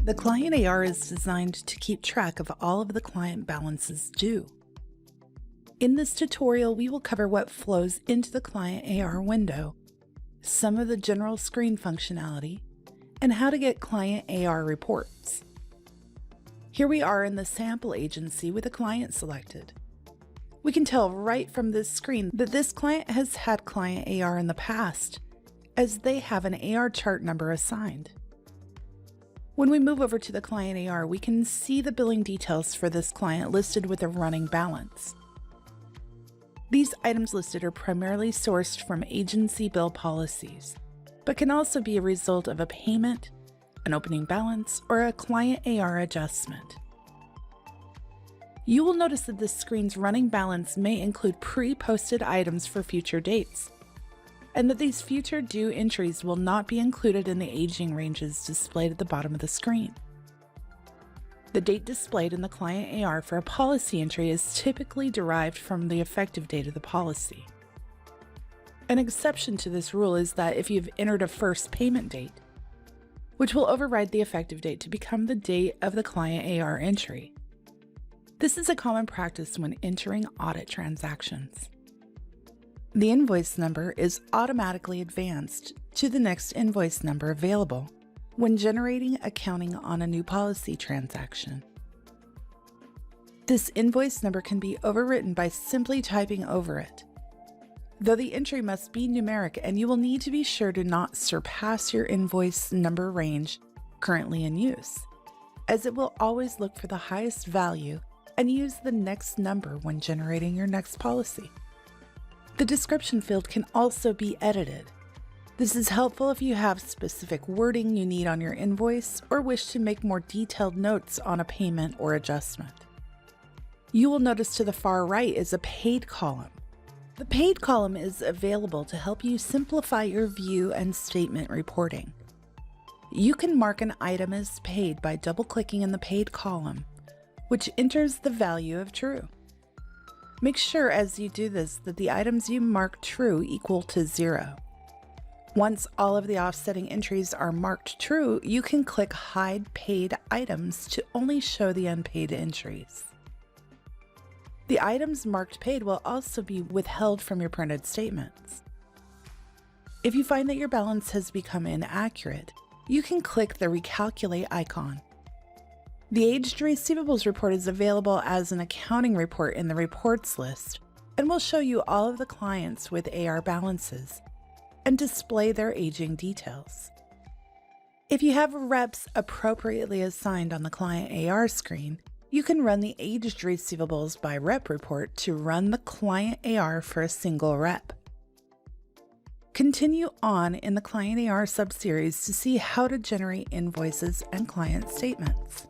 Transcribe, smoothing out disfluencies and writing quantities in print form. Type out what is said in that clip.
The client AR is designed to keep track of all of the client balances due. In this tutorial, we will cover what flows into the client AR window, some of the general screen functionality, and how to get client AR reports. Here we are in the sample agency with a client selected. We can tell right from this screen that this client has had client AR in the past, as they have an AR chart number assigned. When we move over to the client AR, we can see the billing details for this client listed with a running balance. These items listed are primarily sourced from agency bill policies, but can also be a result of a payment, an opening balance, or a client AR adjustment. You will notice that this screen's running balance may include pre-posted items for future dates, and that these future due entries will not be included in the aging ranges displayed at the bottom of the screen. The date displayed in the client AR for a policy entry is typically derived from the effective date of the policy. An exception to this rule is that if you've entered a first payment date, which will override the effective date to become the date of the client AR entry. This is a common practice when entering audit transactions. The invoice number is automatically advanced to the next invoice number available when generating accounting on a new policy transaction. This invoice number can be overwritten by simply typing over it, though the entry must be numeric and you will need to be sure to not surpass your invoice number range currently in use, as it will always look for the highest value and use the next number when generating your next policy. The description field can also be edited. This is helpful if you have specific wording you need on your invoice or wish to make more detailed notes on a payment or adjustment. You will notice to the far right is a paid column. The paid column is available to help you simplify your view and statement reporting. You can mark an item as paid by double-clicking in the paid column, which enters the value of true. Make sure as you do this that the items you mark true equal to 0. Once all of the offsetting entries are marked true, you can click Hide Paid Items to only show the unpaid entries. The items marked paid will also be withheld from your printed statements. If you find that your balance has become inaccurate, you can click the Recalculate icon. The Aged Receivables report is available as an accounting report in the Reports list and will show you all of the clients with AR balances and display their aging details. If you have reps appropriately assigned on the client AR screen, you can run the Aged Receivables by Rep report to run the client AR for a single rep. Continue on in the client AR subseries to see how to generate invoices and client statements.